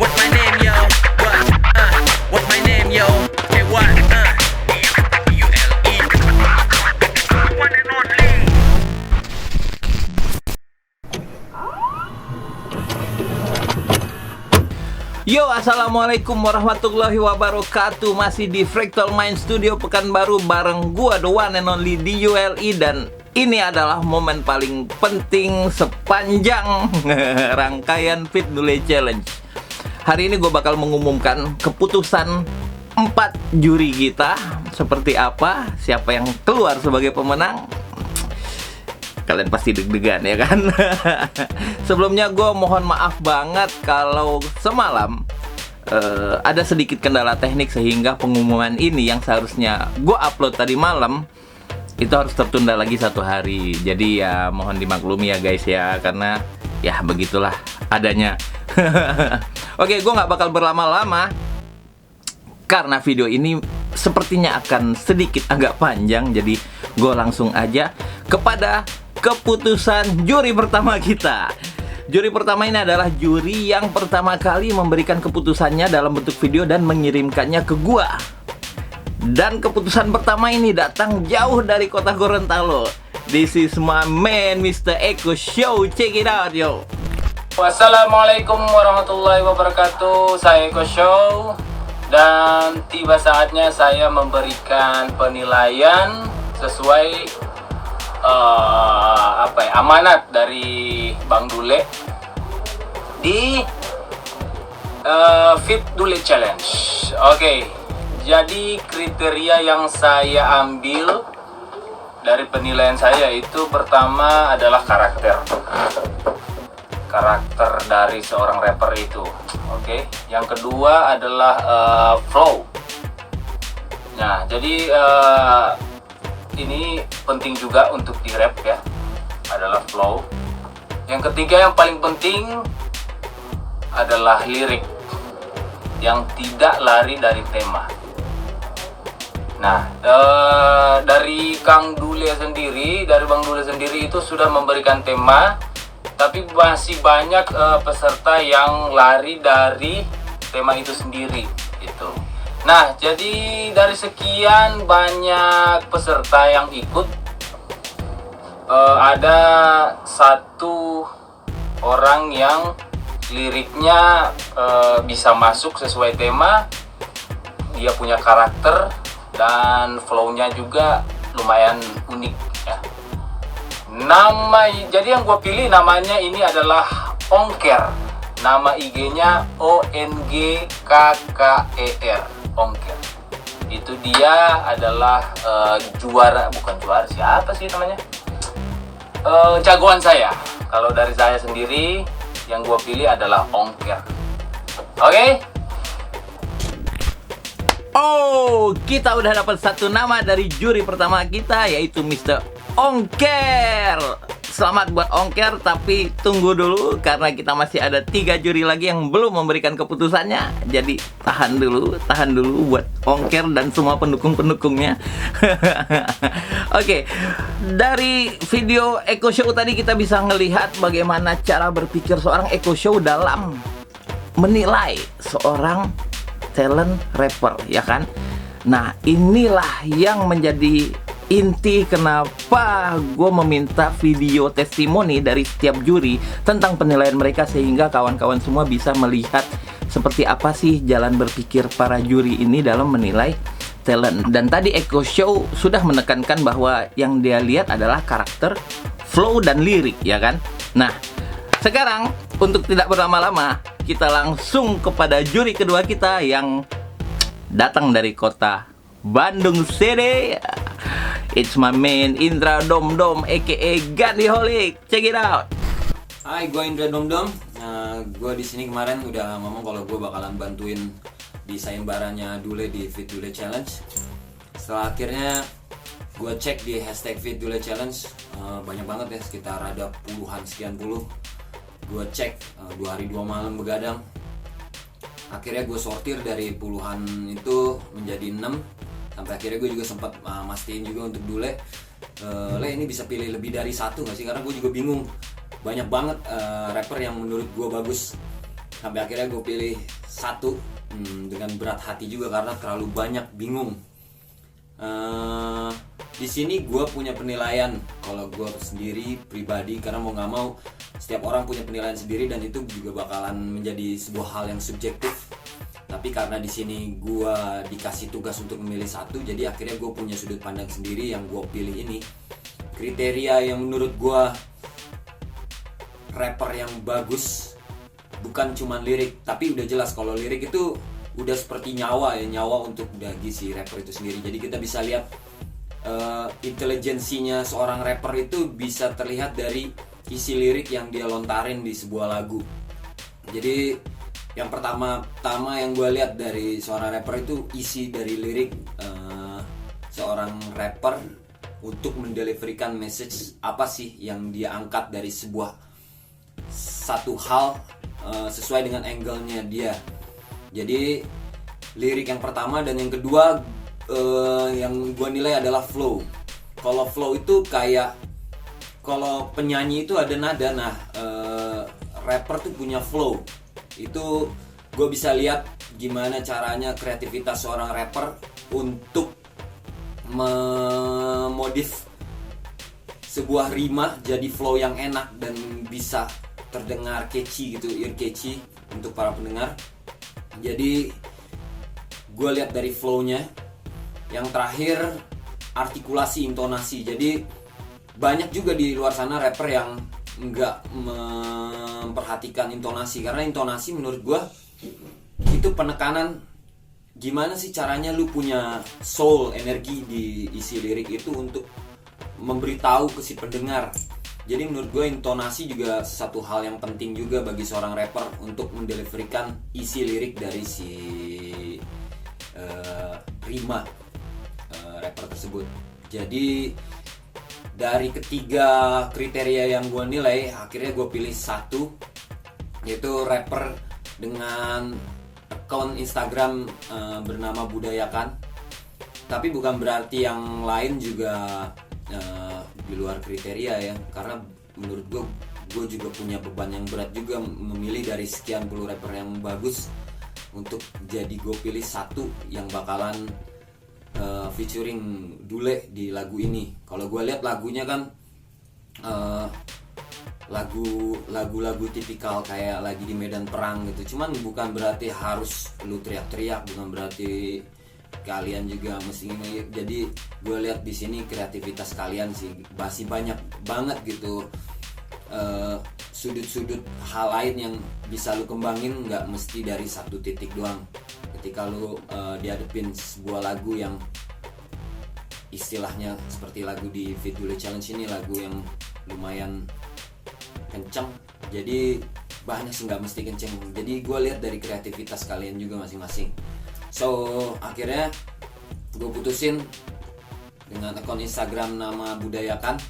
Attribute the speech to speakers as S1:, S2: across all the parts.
S1: What my name, yo? What my name, yo? Hey, what? U-L-E. One and only.
S2: Yo, assalamualaikum warahmatullahi wabarakatuh. Masih di Fractal Mind Studio Pekanbaru bareng gua the one and only DULI. Dan ini adalah momen paling penting sepanjang rangkaian Fit Dule Challenge. Hari ini gue bakal mengumumkan keputusan 4 juri kita. Seperti apa, siapa yang keluar sebagai pemenang. Kalian pasti deg-degan ya kan. Sebelumnya gue mohon maaf banget kalau semalam ada sedikit kendala teknik sehingga pengumuman ini yang seharusnya gue upload tadi malam itu harus tertunda lagi 1 hari. Jadi ya mohon dimaklumi ya guys ya, karena ya begitulah adanya. Oke, gue nggak bakal berlama-lama karena video ini sepertinya akan sedikit agak panjang. Jadi gue langsung aja kepada keputusan juri pertama kita. Juri pertama ini adalah juri yang pertama kali memberikan keputusannya dalam bentuk video dan mengirimkannya ke gua. Dan keputusan pertama ini datang jauh dari kota Gorontalo. This is my man, Mr. Eko Show. Check it out, yo.
S3: Wassalamualaikum warahmatullahi wabarakatuh. Saya Eko Show. Dan tiba saatnya saya memberikan penilaian sesuai amanat dari Bang Dule di Fit Dule Challenge. Oke, jadi kriteria yang saya ambil dari penilaian saya itu pertama adalah karakter dari seorang rapper itu. Oke, yang kedua adalah flow. Nah, jadi ini penting juga untuk di rap ya, adalah flow. Yang ketiga yang paling penting adalah lirik yang tidak lari dari tema. Nah, dari Bang Dule sendiri itu sudah memberikan tema, tapi masih banyak peserta yang lari dari tema itu sendiri gitu. Nah, jadi dari sekian banyak peserta yang ikut, ada 1 orang yang liriknya bisa masuk sesuai tema, dia punya karakter dan flow-nya juga lumayan unik ya. Jadi yang gue pilih namanya ini adalah Ongker. Nama IG-nya ONGKKER. Ongker. Itu dia adalah bukan juara, siapa sih namanya? Jagoan saya. Kalau dari saya sendiri yang gue pilih adalah Ongker. Oke?
S2: Oh, kita udah dapat 1 nama dari juri pertama kita, yaitu Mr. Ongker. Selamat buat Ongker, tapi tunggu dulu karena kita masih ada 3 juri lagi yang belum memberikan keputusannya. Jadi tahan dulu buat Ongker dan semua pendukung-pendukungnya. Oke, dari video Eko Show tadi kita bisa ngelihat bagaimana cara berpikir seorang Eko Show dalam menilai seorang talent rapper, ya kan? Nah, inilah yang menjadi inti kenapa gue meminta video testimoni dari setiap juri tentang penilaian mereka, sehingga kawan-kawan semua bisa melihat seperti apa sih jalan berpikir para juri ini dalam menilai talent. Dan tadi Eko Show sudah menekankan bahwa yang dia lihat adalah karakter, flow, dan lirik, ya kan? Nah, sekarang untuk tidak berlama-lama kita langsung kepada juri kedua kita yang datang dari kota Bandung City. It's my man Indra Dom Dom aka Gandiholic. Check it out.
S4: Hai, gue Indra Dom Dom. Gue di sini kemarin udah ngomong kalau gue bakalan bantuin di sayembaranya Dule di Fit Dule Challenge. Setelah akhirnya gue cek di hashtag Fit Dule Challenge, banyak banget ya, sekitar ada sekian puluh. Gue cek 2 hari 2 malam begadang. Akhirnya gue sortir dari puluhan itu menjadi 6. Sampai akhirnya gue juga sempat mastiin juga untuk Dule, Le ini bisa pilih lebih dari 1 nggak sih? Karena gue juga bingung banyak banget rapper yang menurut gue bagus. Sampai akhirnya gue pilih satu dengan berat hati juga karena terlalu banyak, bingung. Di sini gue punya penilaian kalau gue sendiri pribadi, karena mau nggak mau setiap orang punya penilaian sendiri dan itu juga bakalan menjadi sebuah hal yang subjektif. Tapi karena di sini gue dikasih tugas untuk memilih satu, jadi akhirnya gue punya sudut pandang sendiri yang gue pilih ini. Kriteria yang menurut gue rapper yang bagus bukan cuman lirik, tapi udah jelas kalau lirik itu udah seperti nyawa untuk dagi si rapper itu sendiri. Jadi kita bisa lihat intelijensinya seorang rapper itu bisa terlihat dari isi lirik yang dia lontarin di sebuah lagu. Jadi yang pertama yang gue lihat dari seorang rapper itu isi dari lirik seorang rapper untuk mendeliverikan message apa sih yang dia angkat dari sebuah satu hal sesuai dengan angle-nya dia. Jadi lirik yang pertama, dan yang kedua yang gue nilai adalah flow. Kalau flow itu kayak kalau penyanyi itu ada nada, rapper tuh punya flow. Itu gue bisa lihat gimana caranya kreativitas seorang rapper untuk memodif sebuah rima jadi flow yang enak dan bisa terdengar catchy gitu, ear catchy untuk para pendengar. Jadi gue lihat dari flow-nya. Yang terakhir artikulasi, intonasi. Jadi banyak juga di luar sana rapper yang nggak memperhatikan intonasi, karena intonasi menurut gue itu penekanan gimana sih caranya lu punya soul, energi di isi lirik itu untuk memberitahu ke si pendengar. Jadi menurut gue intonasi juga satu hal yang penting juga bagi seorang rapper untuk mendeliverikan isi lirik dari si rima rapper tersebut. Jadi dari ketiga kriteria yang gue nilai, akhirnya gue pilih satu, yaitu rapper dengan akun Instagram bernama Budayakan. Tapi bukan berarti yang lain juga di luar kriteria ya, karena menurut gue juga punya beban yang berat juga memilih dari sekian puluh rapper yang bagus untuk jadi gue pilih satu yang bakalan featuring Dule di lagu ini. Kalau gue lihat lagunya kan lagu-lagu tipikal kayak lagi di medan perang gitu. Cuman bukan berarti harus lu teriak-teriak, bukan berarti kalian juga mesti ini. Jadi gue lihat di sini kreativitas kalian sih masih banyak banget gitu, sudut-sudut hal lain yang bisa lu kembangin, nggak mesti dari satu titik doang. Ketika lu dihadapin sebuah lagu yang istilahnya seperti lagu di Fit Dule Challenge ini, lagu yang lumayan kenceng, jadi banyak sih nggak mesti kenceng. Jadi gue lihat dari kreativitas kalian juga masing-masing. So akhirnya gue putusin dengan akun Instagram nama Budayakan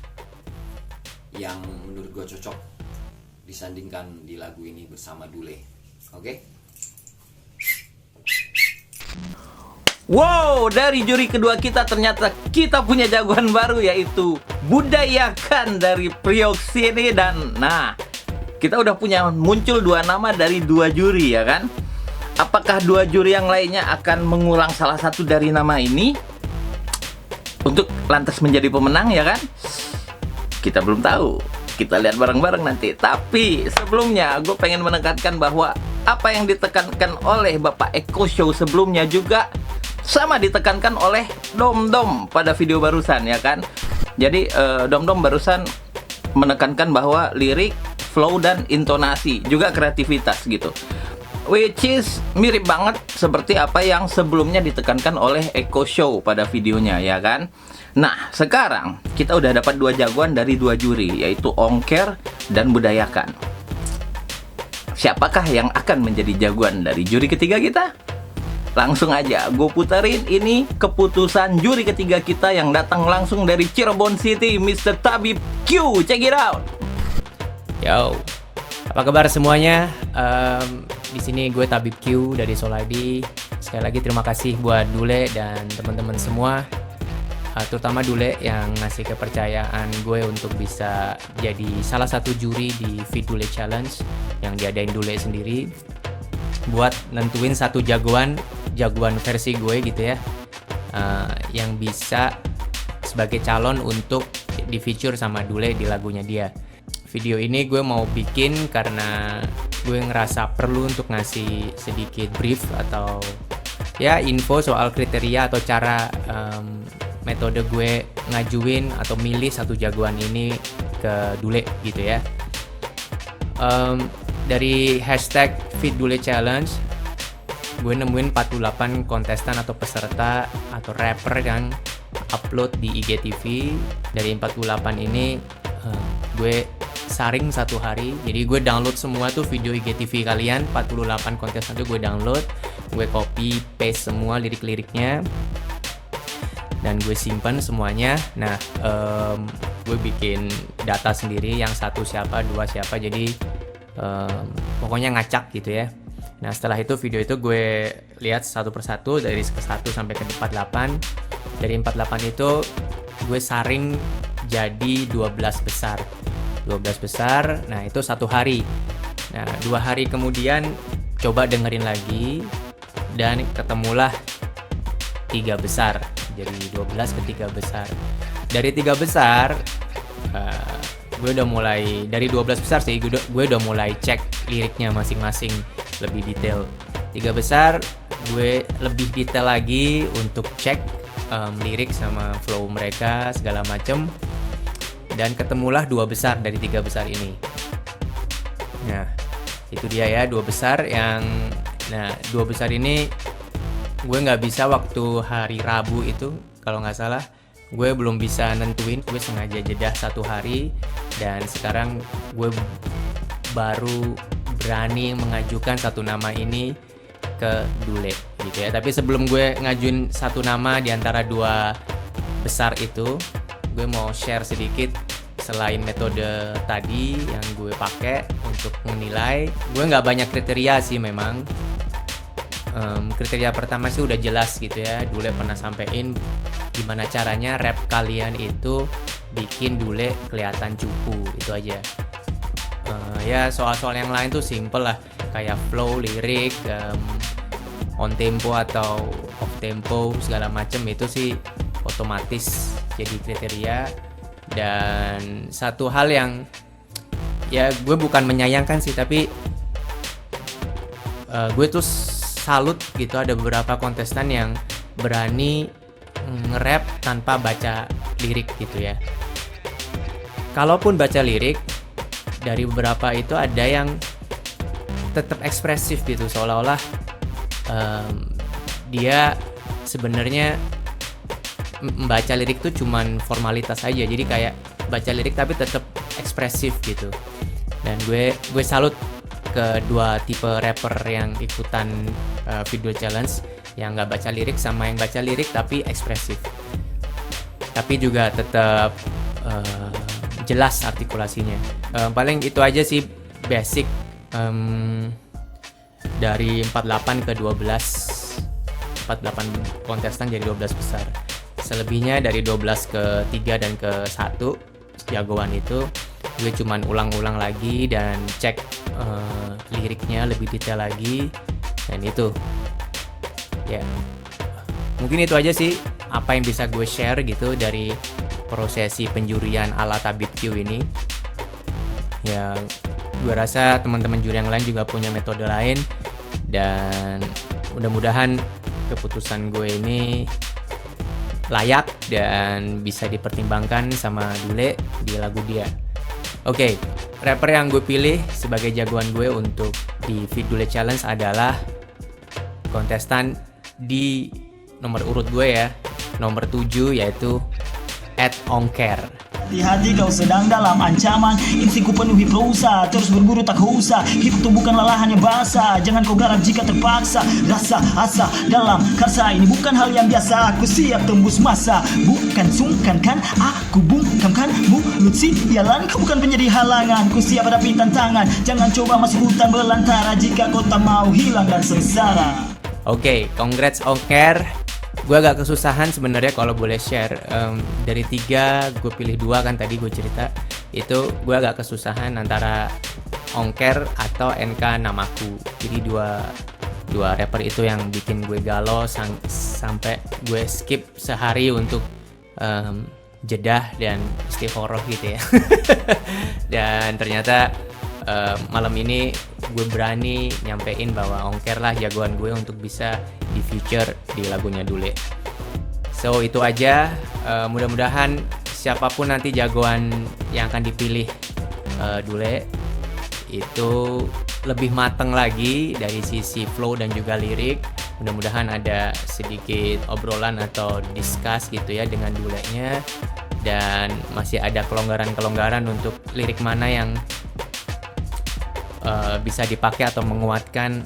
S4: yang menurut gue cocok disandingkan di lagu ini bersama Dule. Oke?
S2: Wow, dari juri kedua kita ternyata kita punya jagoan baru, yaitu Budayakan dari Priok sini. Dan nah, kita udah punya muncul dua nama dari dua juri ya kan. Apakah dua juri yang lainnya akan mengulang salah satu dari nama ini untuk lantas menjadi pemenang ya kan? Kita belum tahu, kita lihat bareng-bareng nanti. Tapi sebelumnya gue pengen menekankan bahwa apa yang ditekankan oleh Bapak Eko Show sebelumnya juga sama ditekankan oleh Dom pada video barusan ya kan. Jadi Dom barusan menekankan bahwa lirik, flow dan intonasi juga kreativitas gitu, which is mirip banget seperti apa yang sebelumnya ditekankan oleh Eko Show pada videonya ya kan. Nah sekarang kita udah dapat dua jagoan dari dua juri, yaitu Ongker dan Budayakan. Siapakah yang akan menjadi jagoan dari juri ketiga kita? Langsung aja gue puterin ini keputusan juri ketiga kita yang datang langsung dari Cirebon City, Mr. Tabib Q. Check it out.
S5: Yo, apa kabar semuanya? Di sini gue Tabib Q dari Soul ID. Sekali lagi terima kasih buat Dule dan teman-teman semua terutama Dule yang ngasih kepercayaan gue untuk bisa jadi salah satu juri di Feed Dule Challenge yang diadain Dule sendiri buat nentuin satu jagoan versi gue gitu ya, yang bisa sebagai calon untuk di feature sama Dule di lagunya dia. Video ini gue mau bikin karena gue ngerasa perlu untuk ngasih sedikit brief atau ya info soal kriteria atau cara metode gue ngajuin atau milih satu jagoan ini ke Dule gitu ya. Dari hashtag Feed Dule Challenge gue nemuin 48 kontestan atau peserta atau rapper yang upload di IGTV. Dari 48 ini gue saring satu hari, jadi gue download semua tuh video IGTV kalian, 48 kontestan tuh gue download, gue copy paste semua lirik-liriknya dan gue simpan semuanya. Nah, gue bikin data sendiri, yang satu siapa, dua siapa, jadi pokoknya ngacak gitu ya. Nah, setelah itu video itu gue lihat satu persatu dari ke 1 sampai ke 48. Dari 48 itu gue saring jadi 12 besar. Nah itu satu hari. Nah 2 hari kemudian coba dengerin lagi dan ketemulah 3 besar. Jadi 12 ke 3 besar. Dari 3 besar gue udah mulai, dari 12 besar sih gue udah mulai cek liriknya masing-masing lebih detail. 3 besar gue lebih detail lagi untuk cek lirik sama flow mereka segala macem. Dan ketemulah 2 besar dari 3 besar ini. Nah, itu dia ya 2 besar yang, nah 2 besar ini gue nggak bisa waktu hari Rabu itu kalau nggak salah, gue belum bisa nentuin, gue sengaja jeda 1 hari dan sekarang gue baru berani mengajukan satu nama ini ke Dule gitu ya. Tapi sebelum gue ngajuin satu nama di antara 2 besar itu, gue mau share sedikit. Selain metode tadi yang gue pakai untuk menilai, gue nggak banyak kriteria sih memang. Kriteria pertama sih udah jelas gitu ya, Dule pernah sampein gimana caranya rap kalian itu bikin Dule kelihatan cupu, itu aja. Ya soal-soal yang lain tuh simple lah, kayak flow, lirik, on tempo atau off tempo segala macem, itu sih otomatis jadi kriteria. Dan satu hal yang ya gue bukan menyayangkan sih, tapi gue tuh salut gitu, ada beberapa kontestan yang berani nge-rap tanpa baca lirik gitu ya. Kalaupun baca lirik, dari beberapa itu ada yang tetap ekspresif gitu, seolah-olah dia sebenarnya membaca lirik tuh cuman formalitas aja, jadi kayak baca lirik tapi tetap ekspresif gitu. Dan gue salut ke 2 tipe rapper yang ikutan video challenge, yang nggak baca lirik sama yang baca lirik tapi ekspresif, tapi juga tetap jelas artikulasinya. Paling itu aja sih basic dari 48 ke 12, 48 kontestan jadi 12 besar. Selebihnya dari 12 ke 3 dan ke 1 jagoan itu gue cuman ulang-ulang lagi dan cek liriknya lebih detail lagi. Dan itu ya mungkin itu aja sih apa yang bisa gue share gitu dari prosesi penjurian ala Tabib Q ini. Ya gue rasa teman-teman juri yang lain juga punya metode lain, dan mudah-mudahan keputusan gue ini layak dan bisa dipertimbangkan sama Dule di lagu dia. Oke, rapper yang gue pilih sebagai jagoan gue untuk di Feed Dule Challenge adalah kontestan di nomor urut gue ya, nomor 7, yaitu Ed Ongker.
S6: Hati-hati kau sedang dalam ancaman, instingku penuhi prosa, terus berburu tak usah. Hidup tuh bukanlah lahan yang basah, jangan kau garap jika terpaksa. Rasa asa dalam karsa ini bukan hal yang biasa. Aku siap tembus masa, bukan sungkan kan. Aku bungkamkan mulut sialan, kau bukan menjadi halangan. Ku siap hadapi tantangan, jangan coba masuk hutan belantara jika kau tak mau hilang dan sengsara.
S5: Oke, congrats Ongker. gue agak kesusahan sebenarnya kalau boleh share. Dari 3 gue pilih 2 kan tadi gue cerita. Itu gue agak kesusahan antara Ongker atau NK Namaku. Jadi dua rapper itu yang bikin gue galau sampai gue skip sehari untuk jedah dan istighoroh gitu ya. Dan ternyata malam ini gue berani nyampein bahwa Ongker lah jagoan gue untuk bisa di feature di lagunya Dule. So itu aja, mudah-mudahan siapapun nanti jagoan yang akan dipilih Dule itu lebih mateng lagi dari sisi flow dan juga lirik. Mudah-mudahan ada sedikit obrolan atau discuss gitu ya dengan Dulenya, dan masih ada kelonggaran-kelonggaran untuk lirik mana yang bisa dipakai atau menguatkan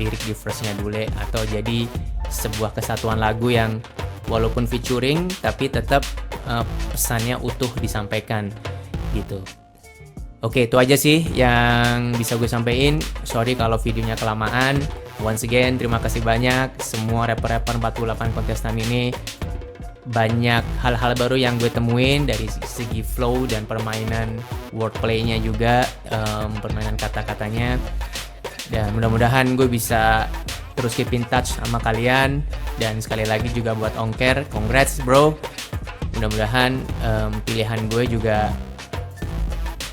S5: lirik di verse-nya Dule, atau jadi sebuah kesatuan lagu yang walaupun featuring tapi tetap pesannya utuh disampaikan gitu. Oke, itu aja sih yang bisa gue sampaikan. Sorry kalau videonya kelamaan. Once again, terima kasih banyak semua rapper-rapper 48 kontestan ini. Banyak hal-hal baru yang gue temuin dari segi flow dan permainan wordplay-nya juga, permainan kata-katanya. Dan mudah-mudahan gue bisa terus keep in touch sama kalian. Dan sekali lagi juga buat Ongker, congrats bro. Mudah-mudahan pilihan gue juga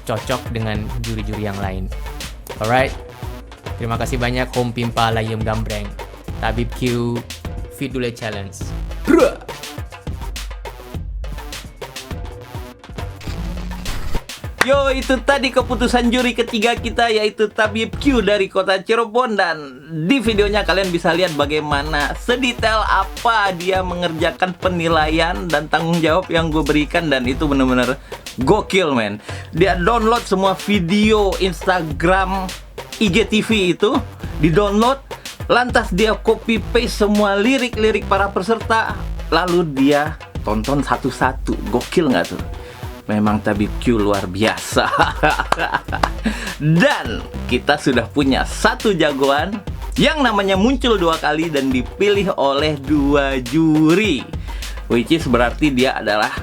S5: cocok dengan juri-juri yang lain. Alright, terima kasih banyak. Home Pimpa Layem Gambreng, Tabib Q, Fit Dule Challenge.
S2: Yo, itu tadi keputusan juri ketiga kita, yaitu Tabib Q dari kota Cirebon. Dan di videonya kalian bisa lihat bagaimana sedetail apa dia mengerjakan penilaian dan tanggung jawab yang gue berikan. Dan itu bener-bener gokil men. Dia download semua video Instagram IGTV itu, di download, lantas dia copy paste semua lirik-lirik para peserta, lalu dia tonton satu-satu. Gokil nggak tuh? Memang Tabib Q luar biasa. Dan kita sudah punya satu jagoan yang namanya muncul 2 kali dan dipilih oleh 2 juri, which is berarti dia adalah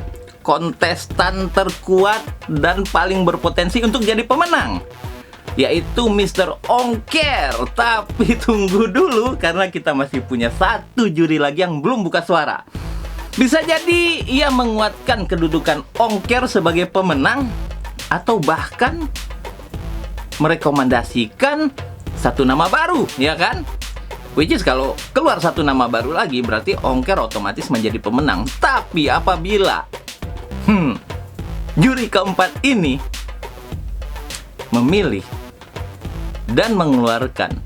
S2: kontestan terkuat dan paling berpotensi untuk jadi pemenang, yaitu Mr. Ongker. Tapi tunggu dulu, karena kita masih punya satu juri lagi yang belum buka suara. Bisa jadi ia menguatkan kedudukan Ongker sebagai pemenang, atau bahkan merekomendasikan satu nama baru, ya kan? Which is kalau keluar satu nama baru lagi, berarti Ongker otomatis menjadi pemenang. Tapi apabila juri keempat ini memilih dan mengeluarkan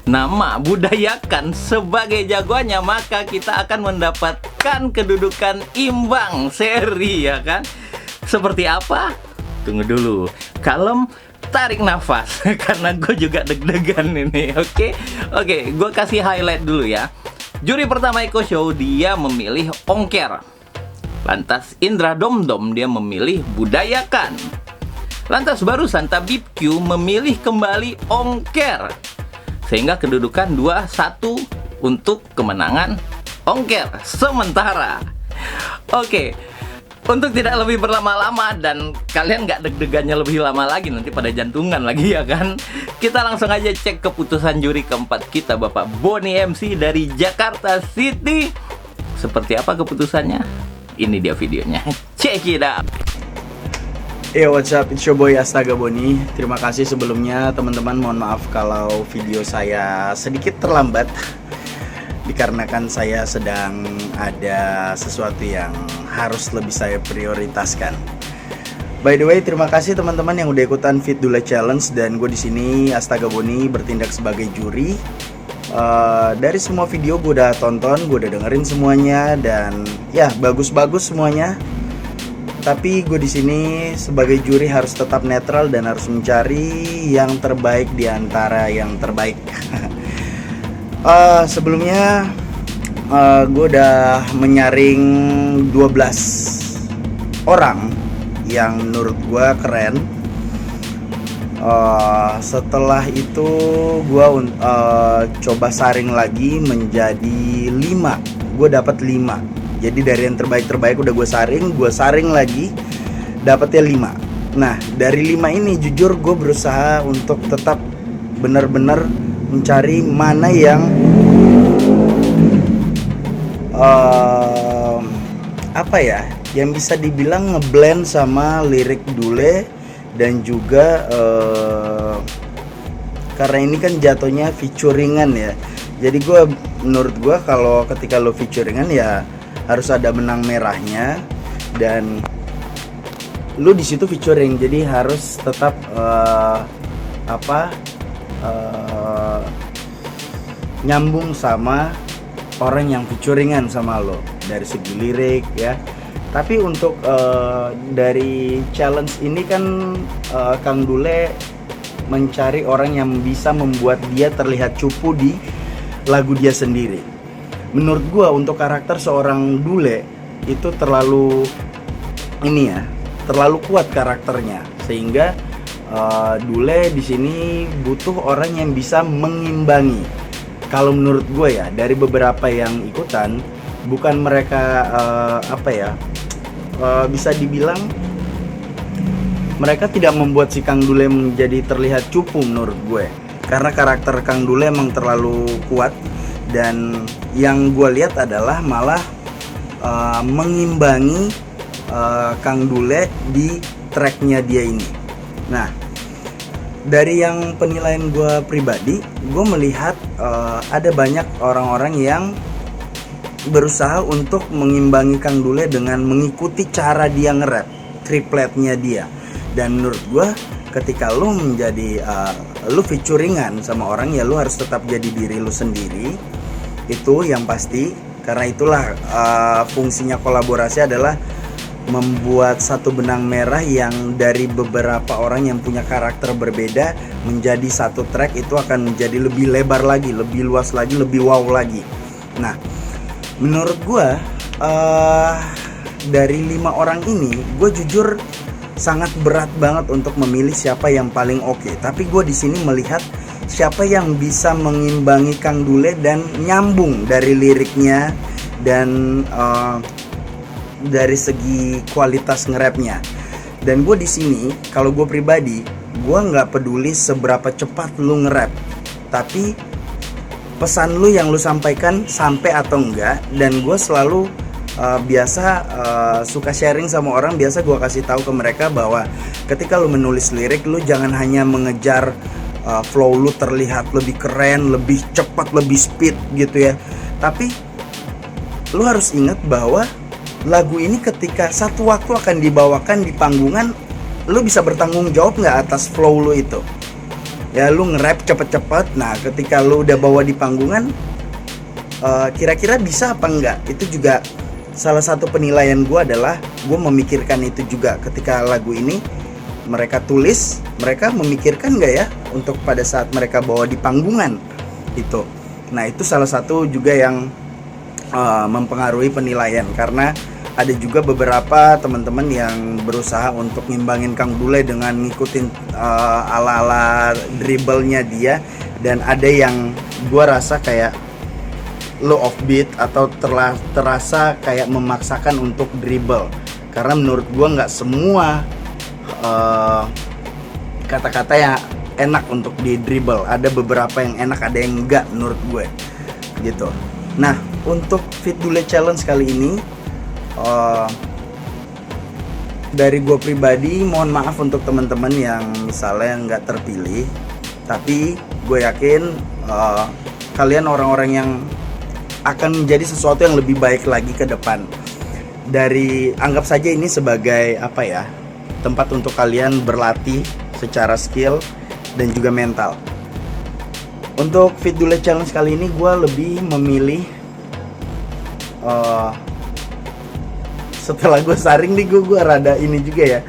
S2: nama Budayakan sebagai jagoannya, maka kita akan mendapatkan kedudukan imbang seri, ya kan? Seperti apa? Tunggu dulu, kalem, tarik nafas karena gue juga deg-degan ini. Oke, gue kasih highlight dulu ya. Juri pertama Eko Show dia memilih Ongker. Lantas Indra Domdom dia memilih Budayakan. Lantas barusan Tabib Q memilih kembali Ongker, sehingga kedudukan 2-1 untuk kemenangan Ongker sementara. Oke, untuk tidak lebih berlama-lama dan kalian nggak deg-degannya lebih lama lagi, nanti pada jantungan lagi ya kan, kita langsung aja cek keputusan juri keempat kita, Bapak Boni MC dari Jakarta City. Seperti apa keputusannya? Ini dia videonya, check it out.
S7: Yo, what's up? It's your boy Astaga Boni. Terima kasih sebelumnya teman-teman. Mohon maaf kalau video saya sedikit terlambat, dikarenakan saya sedang ada sesuatu yang harus lebih saya prioritaskan. By the way, terima kasih teman-teman yang udah ikutan Fit Dule Challenge, dan gue di sini Astaga Boni bertindak sebagai juri. Dari semua video gue udah tonton, gue udah dengerin semuanya, dan ya bagus-bagus semuanya. Tapi gue di sini sebagai juri harus tetap netral dan harus mencari yang terbaik di antara yang terbaik. Sebelumnya gue udah menyaring 12 orang yang menurut gue keren. Setelah itu gue coba saring lagi menjadi 5. gue dapat 5. Jadi dari yang terbaik udah gue saring lagi, dapatnya 5. Nah dari 5 ini jujur gue berusaha untuk tetap benar-benar mencari mana yang yang bisa dibilang ngeblend sama lirik Dule. Dan juga karena ini kan jatuhnya featuringan ya. Jadi menurut gue kalau ketika lo featuringan ya harus ada benang merahnya, dan lo di situ featuring, jadi harus tetap nyambung sama orang yang featuringan sama lo dari segi lirik ya. Tapi untuk dari challenge ini kan Kang Dule mencari orang yang bisa membuat dia terlihat cupu di lagu dia sendiri. Menurut gua untuk karakter seorang Dule itu terlalu kuat karakternya, sehingga Dule di sini butuh orang yang bisa mengimbangi. Kalau menurut gue ya, dari beberapa yang ikutan, bukan mereka bisa dibilang mereka tidak membuat si Kang Dule menjadi terlihat cupu menurut gue, karena karakter Kang Dule emang terlalu kuat. Dan yang gue lihat adalah malah mengimbangi Kang Dule di tracknya dia ini. Nah dari yang penilaian gue pribadi, gue melihat ada banyak orang-orang yang berusaha untuk mengimbangi Kang Dule dengan mengikuti cara dia nge-rap, tripletnya dia. Dan menurut gue ketika lu menjadi lu featuringan sama orang, ya lu harus tetap jadi diri lu sendiri, itu yang pasti. Karena itulah fungsinya kolaborasi adalah membuat satu benang merah yang dari beberapa orang yang punya karakter berbeda menjadi satu track. Itu akan menjadi lebih lebar lagi, lebih luas lagi, lebih wow lagi. Nah menurut gue dari 5 orang ini, gue jujur sangat berat banget untuk memilih siapa yang paling oke. Tapi gue di sini melihat siapa yang bisa mengimbangi Kang Dule dan nyambung dari liriknya dan dari segi kualitas nge-rapnya. Dan gue di sini, kalau gue pribadi, gue nggak peduli seberapa cepat lu nge-rap, tapi pesan lu yang lu sampaikan sampai atau enggak. Dan gue selalu suka sharing sama orang. Biasa gue kasih tahu ke mereka bahwa ketika lu menulis lirik, lu jangan hanya mengejar flow lu terlihat lebih keren, lebih cepat, lebih speed gitu ya. Tapi lu harus ingat bahwa lagu ini ketika satu waktu akan dibawakan di panggungan, lu bisa bertanggung jawab nggak atas flow lu itu? Ya lu nge-rap cepet-cepet, nah ketika lu udah bawa di panggungan, kira-kira bisa apa enggak? Itu juga salah satu penilaian gue adalah gue memikirkan itu juga. Ketika lagu ini mereka tulis, mereka memikirkan nggak ya untuk pada saat mereka bawa di panggungan itu. Nah itu salah satu juga yang mempengaruhi penilaian, karena ada juga beberapa teman-teman yang berusaha untuk ngimbangin Kang Dule dengan ngikutin ala-ala dribblenya dia, dan ada yang gue rasa kayak low off beat atau terasa kayak memaksakan untuk dribble. Karena menurut gue nggak semua kata-kata yang enak untuk di dribble, ada beberapa yang enak, ada yang enggak menurut gue gitu. Nah untuk Fit Dule Challenge kali ini, dari gue pribadi mohon maaf untuk teman-teman yang misalnya nggak terpilih, tapi gue yakin kalian orang-orang yang akan menjadi sesuatu yang lebih baik lagi ke depan. Dari anggap saja ini sebagai tempat untuk kalian berlatih secara skill dan juga mental. Untuk Fit Dule Challenge kali ini gue lebih memilih setelah gue saring nih, gue rada ini juga ya,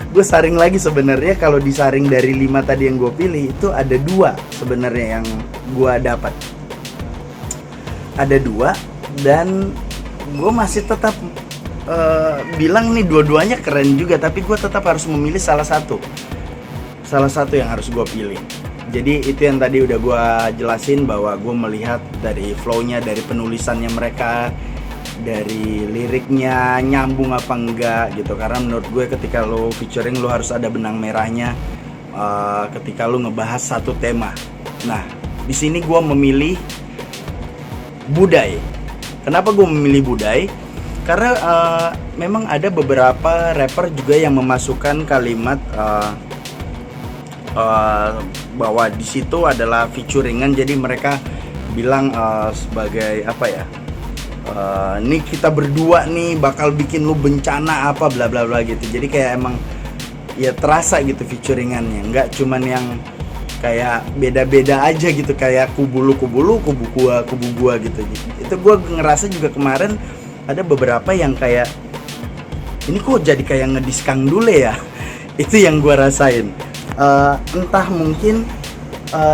S7: gue saring lagi sebenarnya. Kalau disaring dari 5 tadi yang gue pilih, itu ada 2 sebenarnya yang gue dapat, ada 2, dan gue masih tetap bilang nih dua-duanya keren juga, tapi gue tetap harus memilih salah satu yang harus gue pilih. Jadi itu yang tadi udah gue jelasin, bahwa gue melihat dari flow-nya, dari penulisannya mereka, dari liriknya nyambung apa enggak gitu. Karena menurut gue ketika lo featuring lo harus ada benang merahnya ketika lo ngebahas satu tema. Nah, di sini gue memilih Budai. Kenapa gue memilih Budai? Karena memang ada beberapa rapper juga yang memasukkan kalimat bahwa di situ adalah featuringan, jadi mereka bilang sebagai apa ya? Nih kita berdua nih bakal bikin lu bencana apa bla bla bla gitu. Jadi kayak emang ya terasa gitu featuringannya, nggak cuman yang kayak beda-beda aja gitu, kayak kubu lu, kubu gua gitu. Itu gue ngerasa juga kemarin ada beberapa yang kayak ini kok jadi kayak ngedis Kang Dule ya. Itu yang gue rasain. Entah mungkin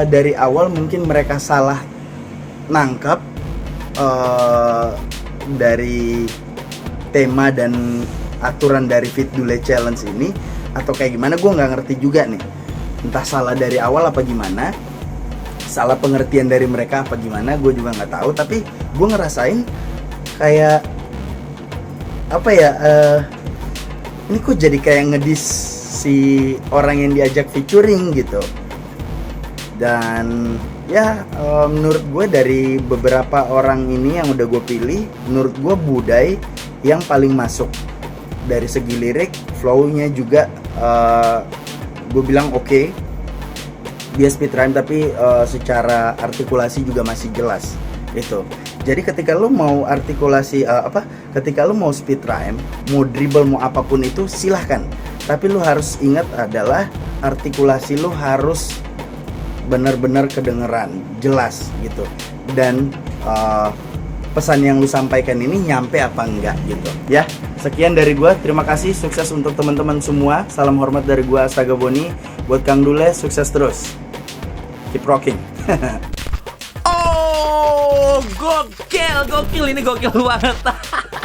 S7: dari awal mungkin mereka salah nangkap dari tema dan aturan dari Fit Dule Challenge ini, atau kayak gimana gue nggak ngerti juga nih. Entah salah dari awal apa gimana, salah pengertian dari mereka apa gimana, gue juga nggak tahu. Tapi gue ngerasain kayak apa ya, ini kok jadi kayak ngedis si orang yang diajak featuring gitu. Dan ya menurut gue dari beberapa orang ini yang udah gue pilih, menurut gue Budai yang paling masuk dari segi lirik, flow-nya juga gue bilang oke. Dia speed rhyme tapi secara artikulasi juga masih jelas gitu. Jadi ketika lo mau artikulasi ketika lo mau speed rhyme, mau dribble, mau apapun itu silahkan. Tapi lo harus ingat adalah artikulasi lo harus benar-benar kedengeran, jelas gitu. Dan pesan yang lu sampaikan ini nyampe apa enggak gitu ya. Sekian dari gua, terima kasih, sukses untuk teman-teman semua. Salam hormat dari gua Astaga Boni. Buat Kang Dule, sukses terus, keep rocking.
S2: Oh, gokil, ini gokil banget.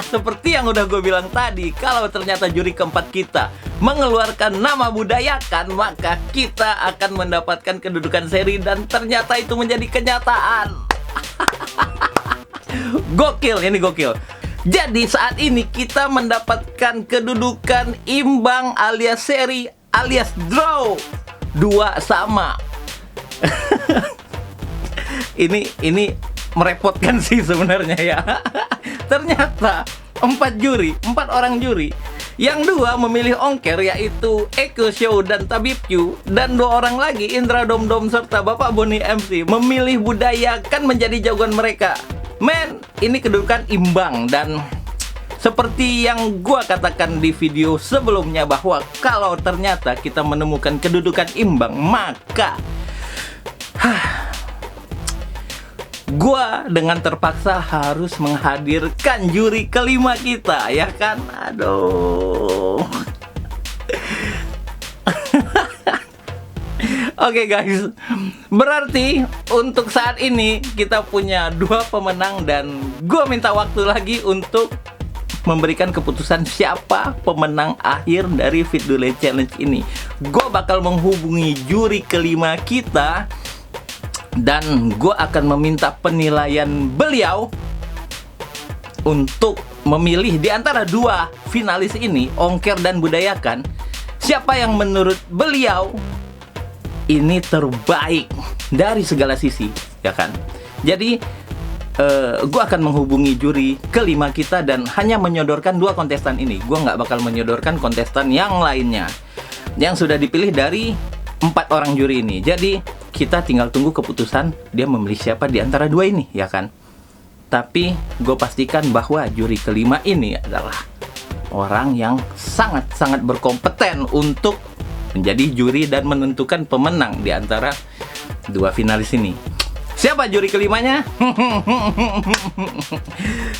S2: Seperti yang udah gue bilang tadi, kalau ternyata juri keempat kita mengeluarkan nama Budayakan, maka kita akan mendapatkan kedudukan seri, dan ternyata itu menjadi kenyataan. Gokil, ini gokil. Jadi saat ini kita mendapatkan kedudukan imbang alias seri alias draw 2-2. Ini merepotkan sih sebenarnya ya. Ternyata 4 orang juri, yang 2 memilih ongker yaitu Eko Show dan Tabib Q, dan 2 orang lagi Indra Domdom serta Bapak Boni MC memilih Budayakan menjadi jagoan mereka. Men, ini kedudukan imbang, dan seperti yang gua katakan di video sebelumnya bahwa kalau ternyata kita menemukan kedudukan imbang, maka gua dengan terpaksa harus menghadirkan juri kelima kita, ya kan? Aduh. Oke guys, berarti untuk saat ini kita punya 2 pemenang, dan gue minta waktu lagi untuk memberikan keputusan siapa pemenang akhir dari Fit Dule Challenge ini. Gue bakal menghubungi juri kelima kita, dan gue akan meminta penilaian beliau untuk memilih di antara 2 finalis ini, Ongker dan Budayakan, siapa yang menurut beliau ini terbaik dari segala sisi, ya kan? Jadi gue akan menghubungi juri kelima kita dan hanya menyodorkan 2 kontestan ini. Gue nggak bakal menyodorkan kontestan yang lainnya yang sudah dipilih dari 4 orang juri ini. Jadi kita tinggal tunggu keputusan dia memilih siapa di antara 2 ini, ya kan? Tapi gue pastikan bahwa juri kelima ini adalah orang yang sangat-sangat berkompeten untuk menjadi juri dan menentukan pemenang di antara 2 finalis ini. Siapa juri kelimanya?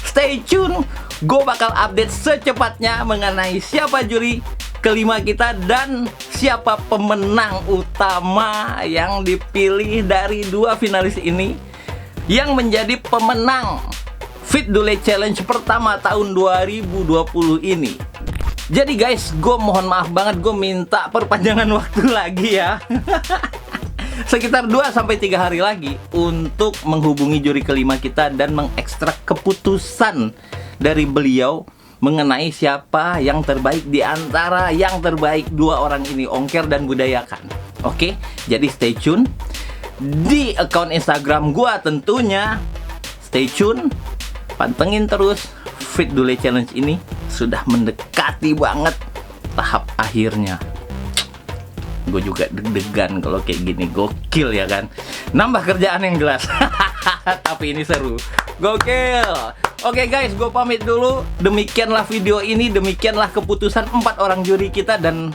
S2: Stay tune, gue bakal update secepatnya mengenai siapa juri kelima kita dan siapa pemenang utama yang dipilih dari 2 finalis ini yang menjadi pemenang Fit Dule Challenge pertama tahun 2020 ini. Jadi guys, gue mohon maaf banget, gue minta perpanjangan waktu lagi ya. Sekitar 2-3 hari lagi untuk menghubungi juri kelima kita dan mengekstrak keputusan dari beliau mengenai siapa yang terbaik di antara yang terbaik dua orang ini, Ongker dan Budayakan. Oke, jadi stay tune di akun Instagram gua tentunya. Stay tune, pantengin terus. Fit Dule Challenge ini sudah mendekati banget tahap akhirnya. Gue juga deg-degan kalau kayak gini, gokil ya kan. Nambah kerjaan yang jelas. Tapi ini seru, gokil. Oke guys, gue pamit dulu. Demikianlah video ini, demikianlah keputusan 4 orang juri kita. Dan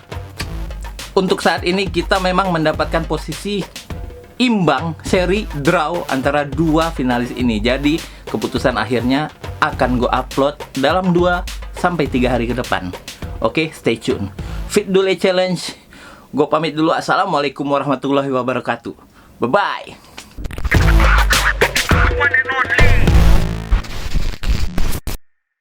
S2: untuk saat ini kita memang mendapatkan posisi imbang, seri draw antara dua finalis ini. Jadi keputusan akhirnya akan gue upload dalam 2-3 hari ke depan. Oke, stay tune. Fit Dule Challenge. Gue pamit dulu. Assalamualaikum warahmatullahi wabarakatuh. Bye-bye.